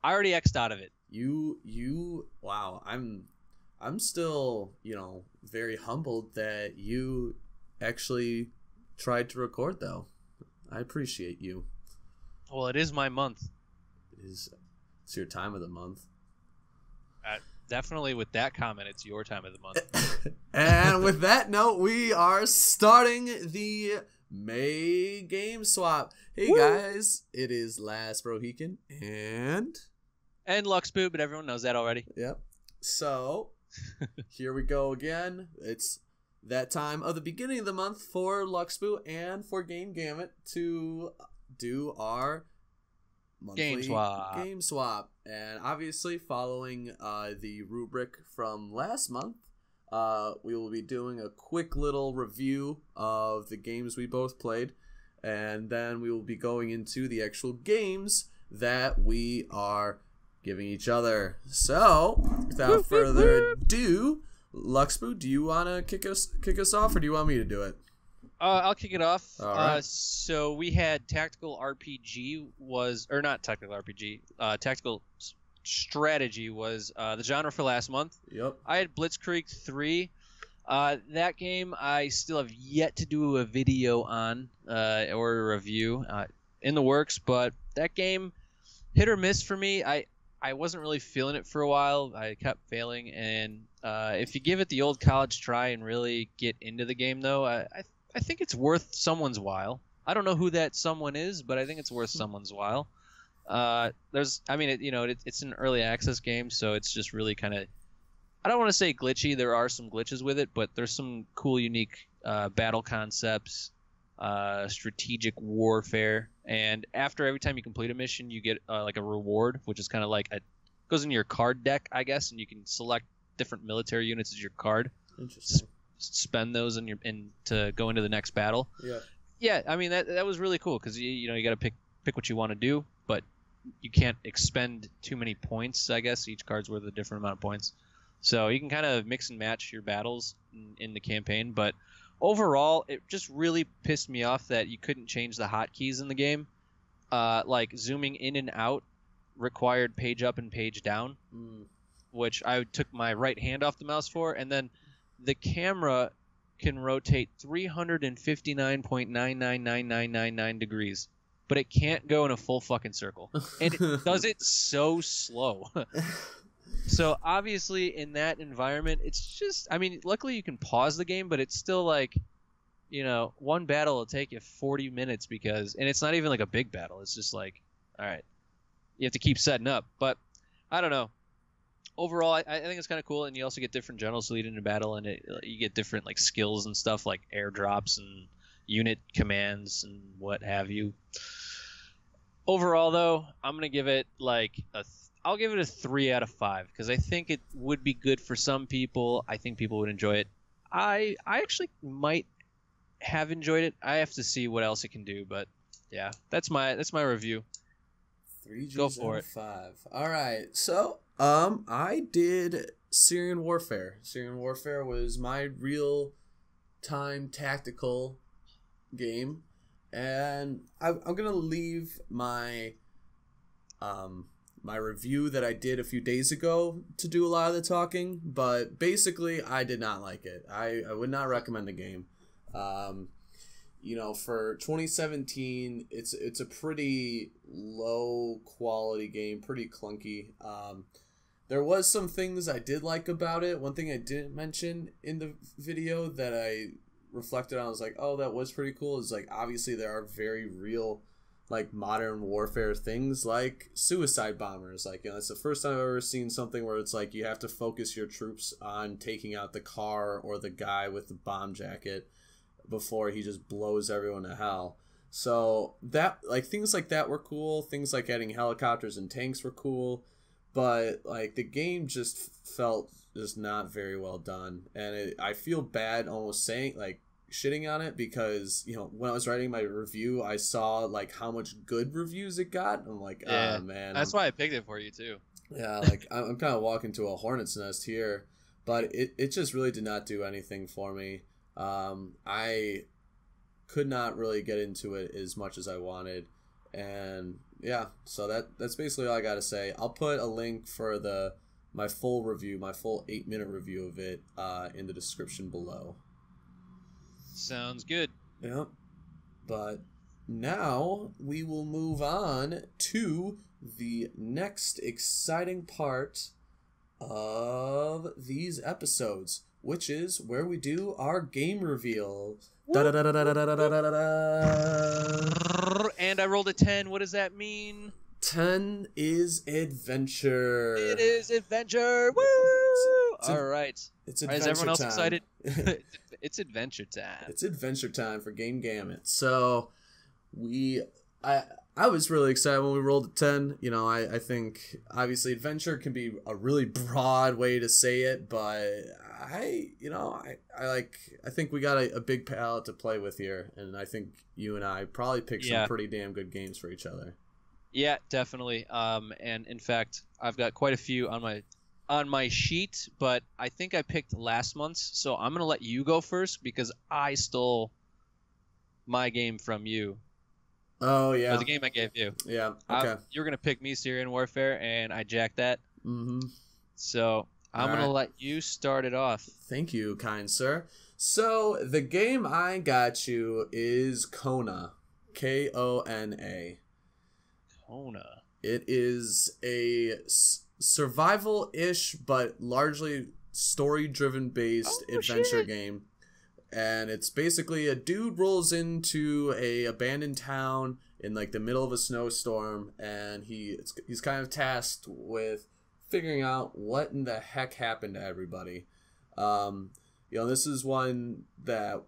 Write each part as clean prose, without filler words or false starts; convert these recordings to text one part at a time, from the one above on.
I already X'd out of it. Wow. I'm still, very humbled that you actually tried to record, though. I appreciate you. Well, it is my month. It's your time of the month. Definitely with that comment, it's your time of the month. And with that note, we are starting the May game swap. Hey, Woo! Guys, it is Last Brohican and Luxboot, but everyone knows that already. Yep. So here we go again. It's that time of the beginning of the month for Luxboot and for Gamut to do our monthly game swap. And obviously following the rubric from last month, we will be doing a quick little review of the games we both played, and then we will be going into the actual games that we are giving each other. So without further ado, Luxboot, do you want to kick us off, or do you want me to do it? I'll kick it off. All right. So we had tactical RPG tactical strategy was the genre for last month. Yep. I had Blitzkrieg 3. That game I still have yet to do a video on or a review in the works, but that game hit or miss for me. I wasn't really feeling it for a while. I kept failing, and if you give it the old college try and really get into the game, though, I think it's worth someone's while. I don't know who that someone is, but I think it's worth someone's while. It's an early access game, so it's just really kind of, I don't want to say glitchy. There are some glitches with it, but there's some cool, unique battle concepts, strategic warfare, and after every time you complete a mission, you get like a reward, which is kind of like goes in your card deck, I guess, and you can select different military units as your card. Interesting. Spend those to go into the next battle. Yeah. I mean that was really cool because you got to pick what you want to do, but you can't expend too many points. I guess each card's worth a different amount of points, so you can kind of mix and match your battles in the campaign. But overall, it just really pissed me off that you couldn't change the hotkeys in the game. Like zooming in and out required page up and page down, which I took my right hand off the mouse for, and then the camera can rotate 359.999999 degrees, but it can't go in a full fucking circle. And it does it so slow. So obviously in that environment, it's just, I mean, luckily you can pause the game, but it's still like, one battle will take you 40 minutes and it's not even like a big battle. It's just like, all right, you have to keep setting up. But I don't know. Overall, I think it's kind of cool, and you also get different generals to lead into battle, and you get different like skills and stuff like airdrops and unit commands and what have you. Overall, though, I'm gonna give it I'll give it a 3 out of 5 because I think it would be good for some people. I think people would enjoy it. I actually might have enjoyed it. I have to see what else it can do, but yeah, that's my review. 3 G's out of 5. All right, so. I did Syrian Warfare. Syrian Warfare was my real-time tactical game, and I'm gonna leave my my review that I did a few days ago to do a lot of the talking. But basically, I did not like it. I would not recommend the game. For 2017, it's a pretty low quality game, pretty clunky. There was some things I did like about it. One thing I didn't mention in the video that I reflected on, I was like, oh, that was pretty cool, is like obviously there are very real like modern warfare things like suicide bombers. Like, it's the first time I've ever seen something where it's like you have to focus your troops on taking out the car or the guy with the bomb jacket before he just blows everyone to hell. So that, like, things like that were cool. Things like adding helicopters and tanks were cool. But, like, the game just felt just not very well done. And I feel bad almost saying, like, shitting on it because, when I was writing my review, I saw, like, how much good reviews it got. I'm like, yeah, oh, man. That's why I picked it for you, too. Yeah, like, I'm kind of walking to a hornet's nest here. But it just really did not do anything for me. I could not really get into it as much as I wanted. And yeah. So that's basically all I gotta say. I'll put a link for my full review, my full 8-minute review of it, in the description below. Sounds good. Yep. But now we will move on to the next exciting part of these episodes, which is where we do our game reveal. And I rolled a 10. What does that mean? 10 is adventure. It is adventure. Woo! All right. It's adventure. Is everyone else excited? It's adventure time. It's adventure time for Game Gamut. So I was really excited when we rolled a 10. You know, I think obviously adventure can be a really broad way to say it, but I think we got a big palette to play with here, and I think you and I probably picked some pretty damn good games for each other. Yeah, definitely. And in fact, I've got quite a few on my sheet, but I think I picked last month's, so I'm gonna let you go first because I stole my game from you. Oh yeah, or the game I gave you. Yeah. Okay. You're gonna pick me Syrian Warfare, and I jacked that. Mm-hmm. So I'm gonna let you start it off. Thank you, kind sir. So the game I got you is Kona, Kona. Kona. It is a survival-ish but largely story-driven based adventure game. And it's basically a dude rolls into a abandoned town in like the middle of a snowstorm, and he's kind of tasked with figuring out what in the heck happened to everybody. This is one that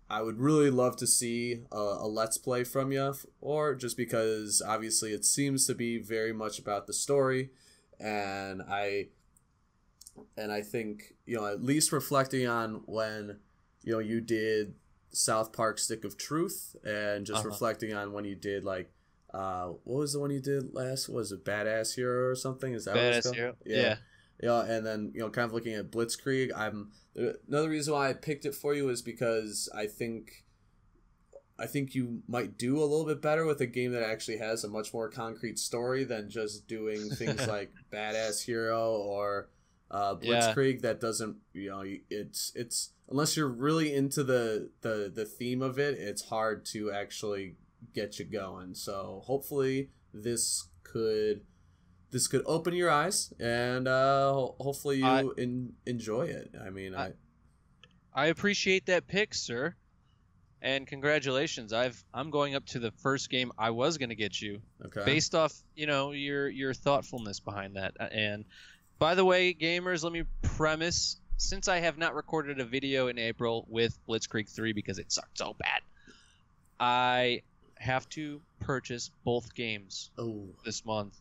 I would really love to see a Let's Play from you, or just because obviously it seems to be very much about the story, and I think, at least reflecting on when you did South Park Stick of Truth, and just reflecting on when you did what was the one you did last? Was it Badass Hero or something? Is that Badass Hero? Yeah. And then kind of looking at Blitzkrieg. Another reason why I picked it for you is because I think you might do a little bit better with a game that actually has a much more concrete story than just doing things like Badass Hero or Blitzkrieg. That doesn't, it's unless you're really into the theme of it, it's hard to actually get you going. So hopefully this could open your eyes, and hopefully you enjoy it. I mean, I appreciate that pick, sir, and congratulations. I'm going up to the first game I was going to get you, based off your thoughtfulness behind that. And by the way, gamers, let me premise, since I have not recorded a video in April with Blitzkrieg 3 because it sucked so bad, I have to purchase both games this month.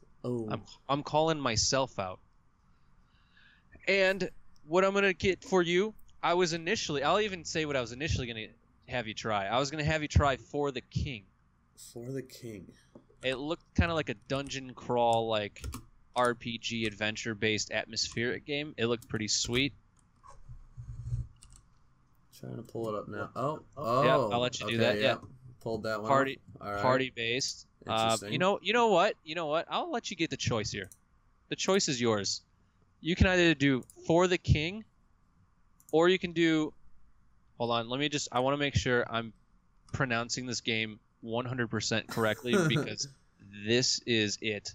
I'm calling myself out. And what I'm going to get for you, I'll even say what I was initially going to have you try. I was going to have you try For the King. For the King. It looked kind of like a dungeon crawl, like RPG adventure-based atmospheric game. It looked pretty sweet. Trying to pull it up now. Yeah, I'll let you do that. Yeah. Pulled that one. Party-based. You know what? I'll let you get the choice here. The choice is yours. You can either do For the King, or you can do. Hold on. I want to make sure I'm pronouncing this game 100% correctly because this is it.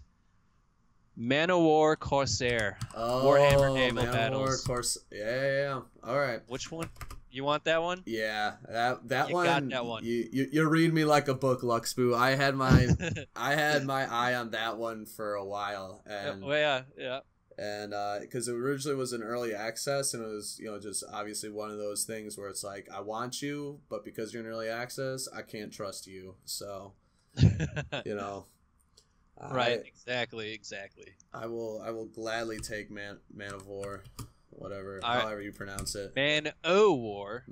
Man o' War Corsair. Warhammer Naval Battles. Corsair. Yeah. All right. Which one? You want that one? Yeah, that one. Got that one. You read me like a book, Luxboo. I had my eye on that one for a while, and yeah. And because it originally was an early access, and it was just obviously one of those things where it's like, I want you, but because you're in early access, I can't trust you. So, Right. Exactly. I will gladly take Man of War. However you pronounce it. Man o' War.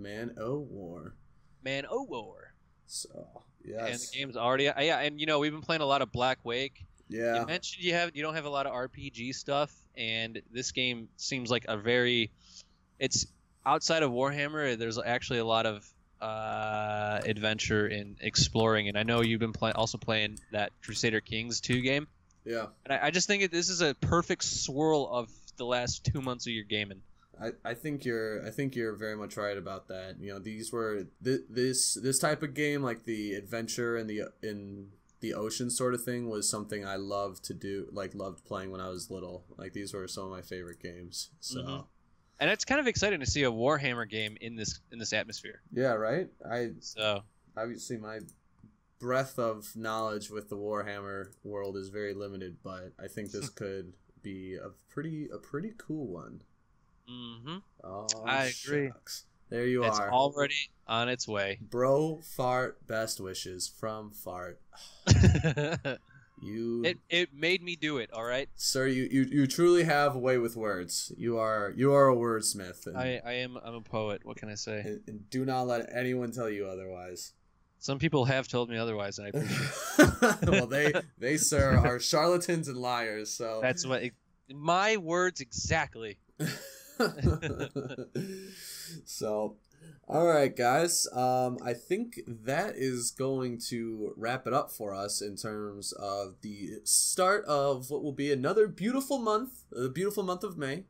So, yes. And the game's already and we've been playing a lot of Black Wake. Yeah. You mentioned you don't have a lot of RPG stuff, and this game seems like it's outside of Warhammer. There's actually a lot of adventure in exploring, and I know you've been also playing that Crusader Kings 2 game. Yeah. And I just think this is a perfect swirl of the last 2 months of your gaming. I think you're very much right about that. You know, these were this type of game, like the adventure and the ocean sort of thing, was something I loved to do, like loved playing when I was little. Like these were some of my favorite games. So Mm-hmm. And it's kind of exciting to see a Warhammer game in this atmosphere. yeah, right. So Obviously my breadth of knowledge with the Warhammer world is very limited, but I think this could be a pretty cool one. Mm-hmm. Oh, I agree. Shucks. There you It's are. already on its way. Bro, fart, best wishes from Fart. It made me do it. All right. Sir, you truly have a way with words. You are a wordsmith. And, I'm a poet. What can I say? and do not let anyone tell you otherwise. Some people have told me otherwise, and I appreciate it. Well, they sir are charlatans and liars. So That's my words exactly. So, all right, guys. I think that is going to wrap it up for us in terms of the start of what will be another beautiful month, the beautiful month of May.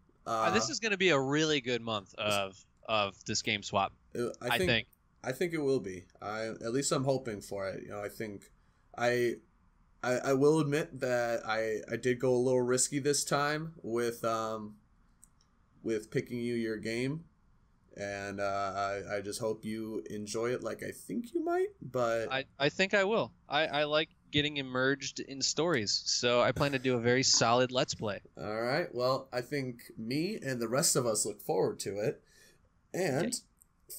This is going to be a really good month of this game swap. I think. I think it will be. At least I'm hoping for it. You know, I think I will admit that I did go a little risky this time with picking you your game, and I just hope you enjoy it like I think you might. But I think I will. I like getting immersed in stories, so I plan to do a very solid Let's Play. All right. Well, I think me and the rest of us look forward to it. And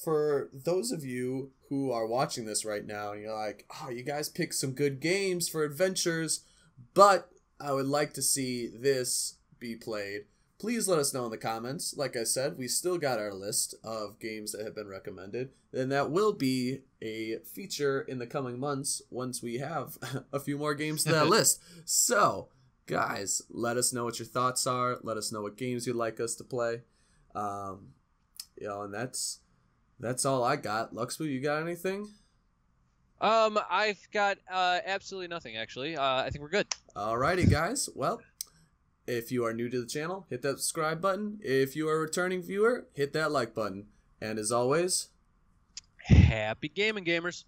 for those of you who are watching this right now, and you're like, oh, you guys picked some good games for adventures, but I would like to see this be played. Please let us know in the comments. Like I said, we still got our list of games that have been recommended. And that will be a feature in the coming months once we have a few more games to that list. So, guys, let us know what your thoughts are. Let us know what games you'd like us to play. And that's all I got. Luxbu, you got anything? I've got absolutely nothing, actually. I think we're good. Alrighty, guys. Well, if you are new to the channel, hit that subscribe button. If you are a returning viewer, hit that like button. And as always, happy gaming, gamers.